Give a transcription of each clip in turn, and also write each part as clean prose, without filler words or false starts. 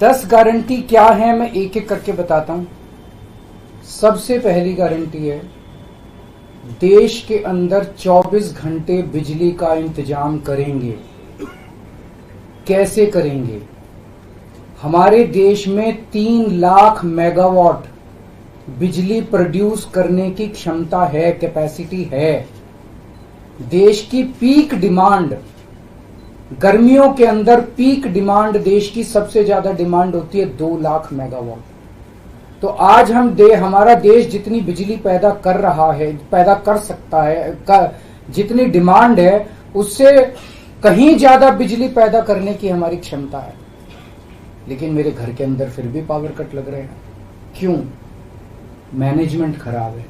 10 guarantee क्या है मैं एक एक करके बताता हूं। सबसे पहली गारंटी है, देश के अंदर 24 घंटे बिजली का इंतजाम करेंगे। कैसे करेंगे? हमारे देश में 3 लाख मेगावाट बिजली प्रोड्यूस करने की क्षमता है, कैपेसिटी है। देश की पीक डिमांड, गर्मियों के अंदर पीक डिमांड देश की सबसे ज्यादा डिमांड होती है 2 लाख मेगावाट। तो आज हमारा देश जितनी बिजली पैदा कर रहा है, पैदा कर सकता है, जितनी डिमांड है उससे कहीं ज्यादा बिजली पैदा करने की हमारी क्षमता है। लेकिन मेरे घर के अंदर फिर भी पावर कट लग रहे हैं। क्यों? मैनेजमेंट खराब है।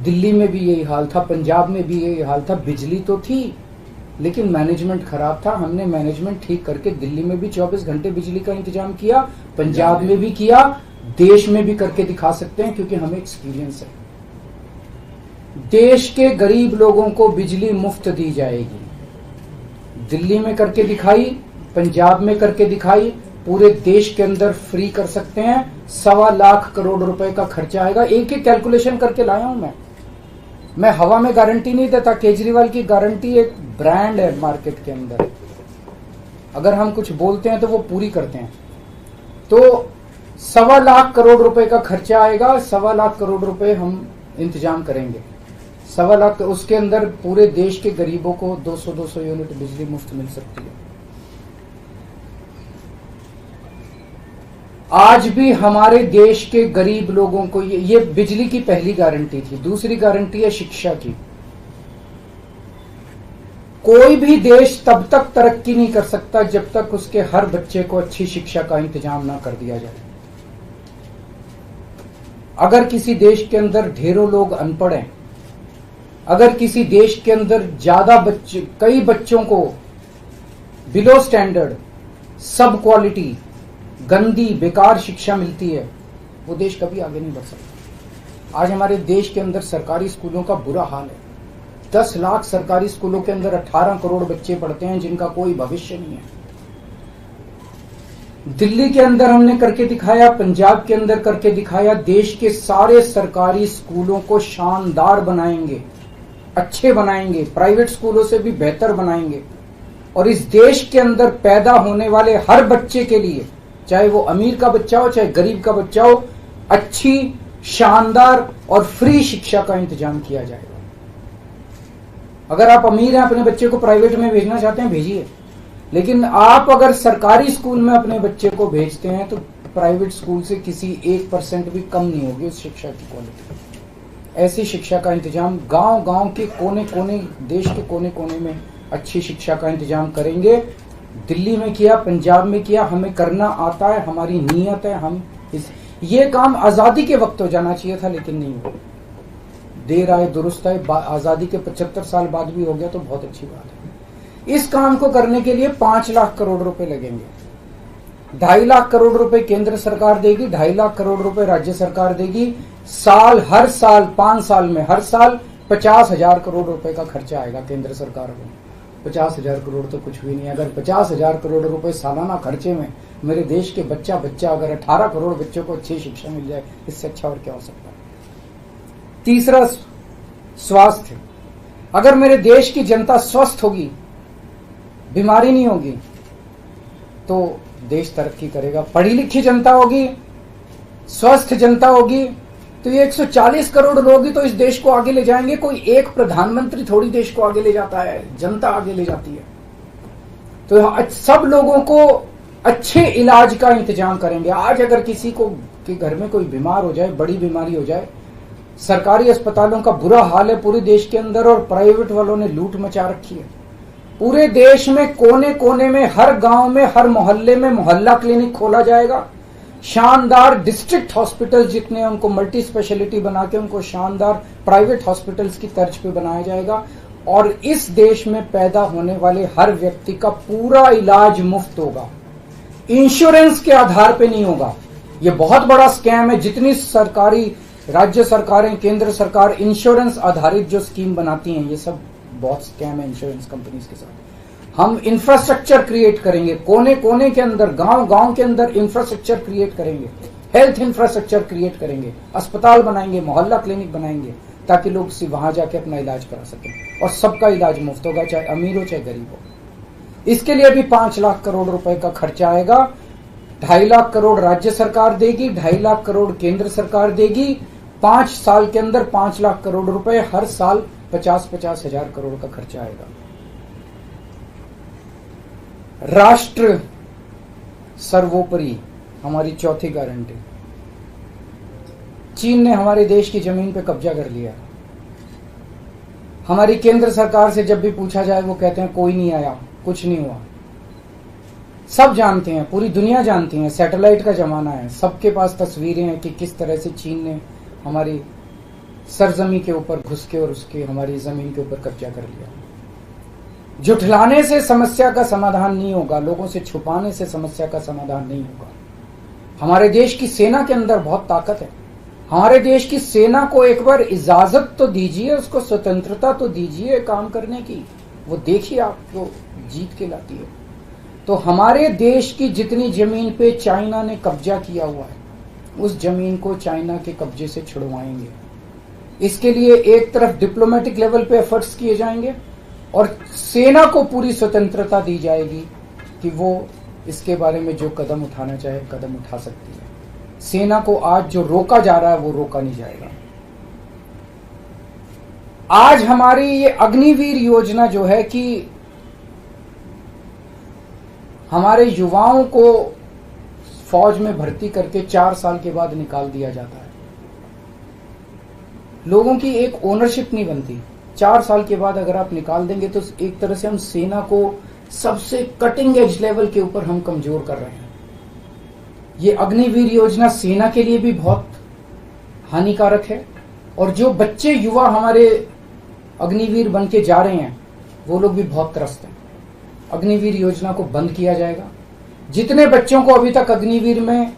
दिल्ली में भी यही हाल था, पंजाब में भी यही हाल था। बिजली तो थी लेकिन मैनेजमेंट खराब था। हमने मैनेजमेंट ठीक करके दिल्ली में भी 24 घंटे बिजली का इंतजाम किया, पंजाब में भी किया, देश में भी करके दिखा सकते हैं क्योंकि हमें एक्सपीरियंस है। देश के गरीब लोगों को बिजली मुफ्त दी जाएगी। दिल्ली में करके दिखाई, पंजाब में करके दिखाई, पूरे देश के अंदर फ्री कर सकते हैं। 1.25 लाख करोड़ रुपए का खर्चा आएगा। एक एक कैलकुलेशन करके लाया हूं मैं हवा में गारंटी नहीं देता। केजरीवाल की गारंटी एक ब्रांड है मार्केट के अंदर। अगर हम कुछ बोलते हैं तो वो पूरी करते हैं। तो 1.25 लाख करोड़ रुपए का खर्चा आएगा। 1.25 लाख करोड़ रुपए हम इंतजाम करेंगे। 1.25 लाख, उसके अंदर पूरे देश के गरीबों को 200 यूनिट बिजली मुफ्त मिल सकती है। आज भी हमारे देश के गरीब लोगों को ये बिजली की पहली गारंटी थी। दूसरी गारंटी है शिक्षा की। कोई भी देश तब तक तरक्की नहीं कर सकता जब तक उसके हर बच्चे को अच्छी शिक्षा का इंतजाम ना कर दिया जाए। अगर किसी देश के अंदर ढेरों लोग अनपढ़ हैं, अगर किसी देश के अंदर कई बच्चों को बिलो स्टैंडर्ड, सब क्वालिटी, गंदी बेकार शिक्षा मिलती है, वो देश कभी आगे नहीं बढ़ सकता। आज हमारे देश के अंदर सरकारी स्कूलों का बुरा हाल है। 10 लाख सरकारी स्कूलों के अंदर 18 करोड़ बच्चे पढ़ते हैं जिनका कोई भविष्य नहीं है। दिल्ली के अंदर हमने करके दिखाया, पंजाब के अंदर करके दिखाया। देश के सारे सरकारी स्कूलों को शानदार बनाएंगे, अच्छे बनाएंगे, प्राइवेट स्कूलों से भी बेहतर बनाएंगे। और इस देश के अंदर पैदा होने वाले हर बच्चे के लिए, चाहे वो अमीर का बच्चा हो चाहे गरीब का बच्चा हो, अच्छी, शानदार और फ्री शिक्षा का इंतजाम किया जाएगा। अगर आप अमीर हैं, अपने बच्चे को प्राइवेट में भेजना चाहते हैं, भेजिए। लेकिन आप अगर सरकारी स्कूल में अपने बच्चे को भेजते हैं तो प्राइवेट स्कूल से किसी 1% भी कम नहीं होगी उस शिक्षा की क्वालिटी। ऐसी शिक्षा का इंतजाम गांव-गांव के कोने-कोने, देश के कोने-कोने में अच्छी शिक्षा का इंतजाम करेंगे। दिल्ली में किया, पंजाब में किया, हमें करना आता है, हमारी नीयत है। ये काम आजादी के वक्त हो जाना चाहिए था लेकिन नहीं हुआ। देर आए दुरुस्त आए। आजादी के 75 साल बाद भी हो गया तो बहुत अच्छी बात है। इस काम को करने के लिए 5 लाख करोड़ रुपए लगेंगे। 2.5 लाख करोड़ रुपए केंद्र सरकार देगी, 2.5 लाख करोड़ रुपए राज्य सरकार देगी। हर साल 5 साल में हर साल 50,000 करोड़ रुपए का खर्चा आएगा केंद्र सरकार को। 50,000 करोड़ तो कुछ भी नहीं है। अगर 50,000 करोड़ रुपए सालाना खर्चे में मेरे देश के बच्चा अगर 18 करोड़ बच्चों को अच्छी शिक्षा मिल जाए, इससे अच्छा और क्या हो सकता है। तीसरा, स्वास्थ्य। अगर मेरे देश की जनता स्वस्थ होगी, बीमारी नहीं होगी, तो देश तरक्की करेगा। पढ़ी लिखी जनता होगी, स्वस्थ जनता होगी, तो ये 140 करोड़ लोग ही तो इस देश को आगे ले जाएंगे। कोई एक प्रधानमंत्री थोड़ी देश को आगे ले जाता है, जनता आगे ले जाती है। तो सब लोगों को अच्छे इलाज का इंतजाम करेंगे। आज अगर किसी को के घर में कोई बीमार हो जाए, बड़ी बीमारी हो जाए, सरकारी अस्पतालों का बुरा हाल है पूरे देश के अंदर और प्राइवेट वालों ने लूट मचा रखी है। पूरे देश में कोने कोने में, हर गांव में, हर मोहल्ले में मोहल्ला क्लिनिक खोला जाएगा। शानदार डिस्ट्रिक्ट हॉस्पिटल जितने हैं उनको मल्टी स्पेशलिटी बना के उनको शानदार प्राइवेट हॉस्पिटल्स की तर्ज पे बनाया जाएगा। और इस देश में पैदा होने वाले हर व्यक्ति का पूरा इलाज मुफ्त होगा, इंश्योरेंस के आधार पे नहीं होगा। ये बहुत बड़ा स्कैम है। जितनी सरकारी, राज्य सरकारें, केंद्र सरकार इंश्योरेंस आधारित जो स्कीम बनाती हैं, ये सब बहुत स्कैम है इंश्योरेंस कंपनीज के साथ। हम इंफ्रास्ट्रक्चर क्रिएट करेंगे, कोने कोने के अंदर, गांव गांव के अंदर इंफ्रास्ट्रक्चर क्रिएट करेंगे, हेल्थ इंफ्रास्ट्रक्चर क्रिएट करेंगे, अस्पताल बनाएंगे, मोहल्ला क्लिनिक बनाएंगे, ताकि लोग वहां जाके अपना इलाज करा सकें और सबका इलाज मुफ्त होगा, चाहे अमीर हो चाहे गरीब हो। इसके लिए भी 5 लाख करोड़ रुपए का खर्चा आएगा। 2.5 लाख करोड़ राज्य सरकार देगी, 2.5 लाख करोड़ केंद्र सरकार देगी। 5 साल के अंदर 5 लाख करोड़ रुपए, हर साल 50-50 हजार करोड़ का खर्चा आएगा। राष्ट्र सर्वोपरि हमारी चौथी गारंटी। चीन ने हमारे देश की जमीन पे कब्जा कर लिया। हमारी केंद्र सरकार से जब भी पूछा जाए वो कहते हैं कोई नहीं आया, कुछ नहीं हुआ। सब जानते हैं, पूरी दुनिया जानती है, सैटेलाइट का जमाना है, सबके पास तस्वीरें हैं कि किस तरह से चीन ने हमारी सरजमी के ऊपर घुस के और उसके हमारी जमीन के ऊपर कब्जा कर लिया। जुठलाने से समस्या का समाधान नहीं होगा, लोगों से छुपाने से समस्या का समाधान नहीं होगा। हमारे देश की सेना के अंदर बहुत ताकत है। हमारे देश की सेना को एक बार इजाजत तो दीजिए, उसको स्वतंत्रता तो दीजिए काम करने की, वो देखिए आपको जीत के लाती है। तो हमारे देश की जितनी जमीन पे चाइना ने कब्जा किया हुआ है, उस जमीन को चाइना के कब्जे से छुड़वाएंगे। इसके लिए एक तरफ डिप्लोमेटिक लेवल पे एफर्ट्स किए जाएंगे और सेना को पूरी स्वतंत्रता दी जाएगी कि वो इसके बारे में जो कदम उठाना चाहे कदम उठा सकती है। सेना को आज जो रोका जा रहा है वो रोका नहीं जाएगा। आज हमारी ये अग्निवीर योजना जो है कि हमारे युवाओं को फौज में भर्ती करके 4 साल के बाद निकाल दिया जाता है। लोगों की एक ओनरशिप नहीं बनती। 4 साल के बाद अगर आप निकाल देंगे तो एक तरह से हम सेना को सबसे कटिंग एज लेवल के ऊपर हम कमजोर कर रहे हैं। ये अग्निवीर योजना सेना के लिए भी बहुत हानिकारक है और जो बच्चे युवा हमारे अग्निवीर बन के जा रहे हैं वो लोग भी बहुत त्रस्त हैं। अग्निवीर योजना को बंद किया जाएगा। जितने बच्चों को अभी तक अग्निवीर में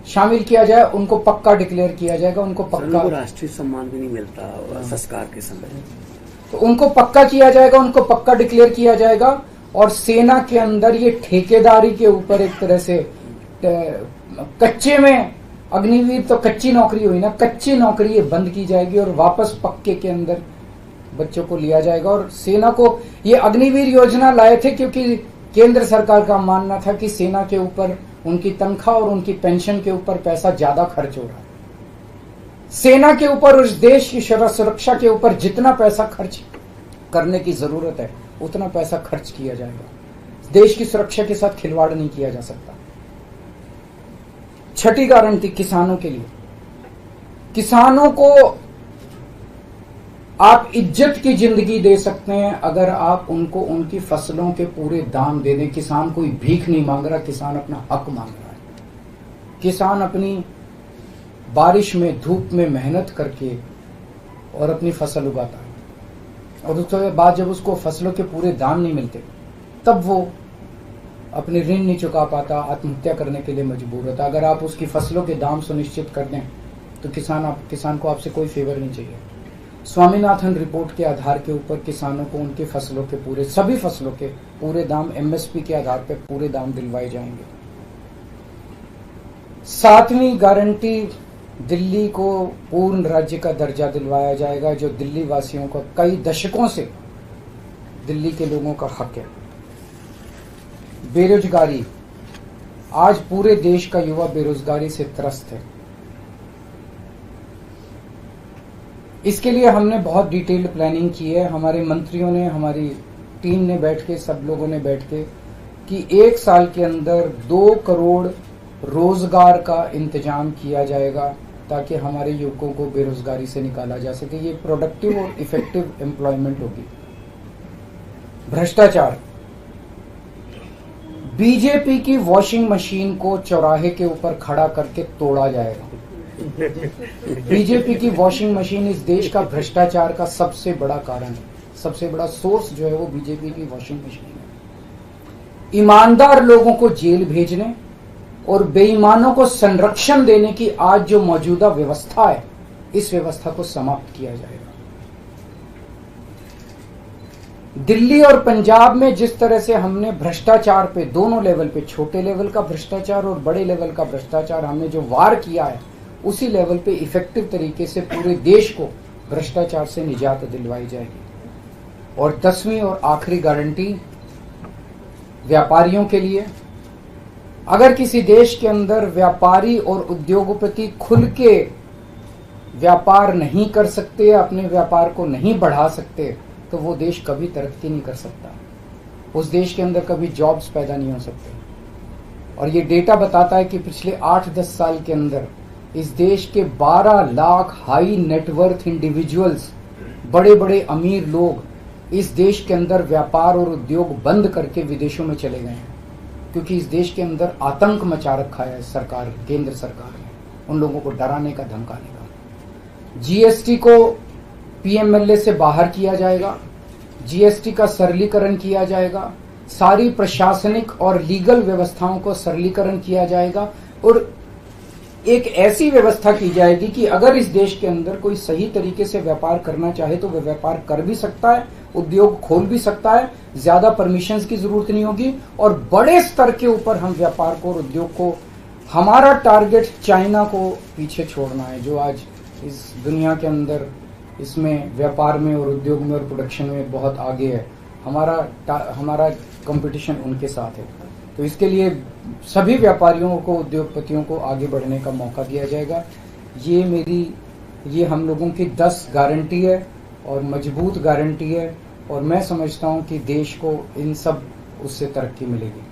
शामिल किया जाए उनको पक्का डिक्लेयर किया जाएगा, उनको पक्का राष्ट्रीय सम्मान भी नहीं मिलता संस्कार के समय, तो उनको पक्का किया जाएगा, उनको पक्का डिक्लेयर किया जाएगा। और सेना के अंदर ये ठेकेदारी के ऊपर एक तरह से कच्चे में अग्निवीर तो कच्ची नौकरी हुई ना, कच्ची नौकरी ये बंद की जाएगी और वापस पक्के के अंदर बच्चों को लिया जाएगा। और सेना को ये अग्निवीर योजना लाए थे क्योंकि केंद्र सरकार का मानना था कि सेना के ऊपर उनकी तनख्वाह और उनकी पेंशन के ऊपर पैसा ज्यादा खर्च हो रहा है। सेना के ऊपर, उस देश की सुरक्षा के ऊपर जितना पैसा खर्च करने की जरूरत है उतना पैसा खर्च किया जाएगा। देश की सुरक्षा के साथ खिलवाड़ नहीं किया जा सकता। छठी गारंटी किसानों के लिए। किसानों को आप इज्जत की जिंदगी दे सकते हैं अगर आप उनको उनकी फसलों के पूरे दाम दे दें। किसान कोई भीख नहीं मांग रहा, किसान अपना हक मांग रहा है। किसान अपनी बारिश में, धूप में मेहनत करके और अपनी फसल उगाता है और उसके बाद जब उसको फसलों के पूरे दाम नहीं मिलते तब वो अपने ऋण नहीं चुका पाता, आत्महत्या करने के लिए मजबूर होता। अगर आप उसकी फसलों के दाम सुनिश्चित कर दें तो किसान को आपसे कोई फेवर नहीं चाहिए। स्वामीनाथन रिपोर्ट के आधार के ऊपर किसानों को उनकी फसलों के सभी फसलों के पूरे दाम एमएसपी के आधार पर पूरे दाम दिलवाए जाएंगे। 7वीं गारंटी, दिल्ली को पूर्ण राज्य का दर्जा दिलवाया जाएगा, जो दिल्ली वासियों का कई दशकों से दिल्ली के लोगों का हक है। बेरोजगारी, आज पूरे देश का युवा बेरोजगारी से त्रस्त है। इसके लिए हमने बहुत डिटेल्ड प्लानिंग की है। हमारे मंत्रियों ने, हमारी टीम ने बैठ के, सब लोगों ने बैठ के कि 1 साल के अंदर 2 करोड़ रोजगार का इंतजाम किया जाएगा ताकि हमारे युवकों को बेरोजगारी से निकाला जा सके। ये प्रोडक्टिव और इफेक्टिव एम्प्लॉयमेंट होगी। भ्रष्टाचार, बीजेपी की वॉशिंग मशीन को चौराहे के ऊपर खड़ा करके तोड़ा जाएगा। बीजेपी की वॉशिंग मशीन इस देश का भ्रष्टाचार का सबसे बड़ा कारण है। सबसे बड़ा सोर्स जो है वो बीजेपी की वॉशिंग मशीन है। ईमानदार लोगों को जेल भेजने और बेईमानों को संरक्षण देने की आज जो मौजूदा व्यवस्था है, इस व्यवस्था को समाप्त किया जाएगा। दिल्ली और पंजाब में जिस तरह से हमने भ्रष्टाचार पे दोनों लेवल पे, छोटे लेवल का भ्रष्टाचार और बड़े लेवल का भ्रष्टाचार, हमने जो वार किया है, उसी लेवल पे इफेक्टिव तरीके से पूरे देश को भ्रष्टाचार से निजात दिलवाई जाएगी। और 10वीं और आखिरी गारंटी व्यापारियों के लिए, अगर किसी देश के अंदर व्यापारी और उद्योगपति खुल के व्यापार नहीं कर सकते, अपने व्यापार को नहीं बढ़ा सकते, तो वो देश कभी तरक्की नहीं कर सकता। उस देश के अंदर कभी जॉब्स पैदा नहीं हो सकते। और ये डेटा बताता है कि पिछले 8-10 साल के अंदर इस देश के 12 लाख हाई नेटवर्थ इंडिविजुअल्स, बड़े बड़े अमीर लोग इस देश के अंदर व्यापार और उद्योग बंद करके विदेशों में चले गए हैं, क्योंकि इस देश के अंदर आतंक मचा रखा है सरकार, केंद्र सरकार ने, उन लोगों को डराने का, धमकाने का। जीएसटी को पीएमएलए से बाहर किया जाएगा, जीएसटी का सरलीकरण किया जाएगा, सारी प्रशासनिक और लीगल व्यवस्थाओं को सरलीकरण किया जाएगा और एक ऐसी व्यवस्था की जाएगी कि अगर इस देश के अंदर कोई सही तरीके से व्यापार करना चाहे तो वह व्यापार कर भी सकता है, उद्योग खोल भी सकता है, ज्यादा परमिशंस की जरूरत नहीं होगी और बड़े स्तर के ऊपर हम व्यापार को और उद्योग को, हमारा टारगेट चाइना को पीछे छोड़ना है, जो आज इस दुनिया के अंदर इसमें व्यापार में और उद्योग में और प्रोडक्शन में बहुत आगे है। हमारा कंपटीशन उनके साथ है। तो इसके लिए सभी व्यापारियों को, उद्योगपतियों को आगे बढ़ने का मौका दिया जाएगा। ये हम लोगों की 10 गारंटी है और मजबूत गारंटी है और मैं समझता हूं कि देश को इन सब उससे तरक्की मिलेगी।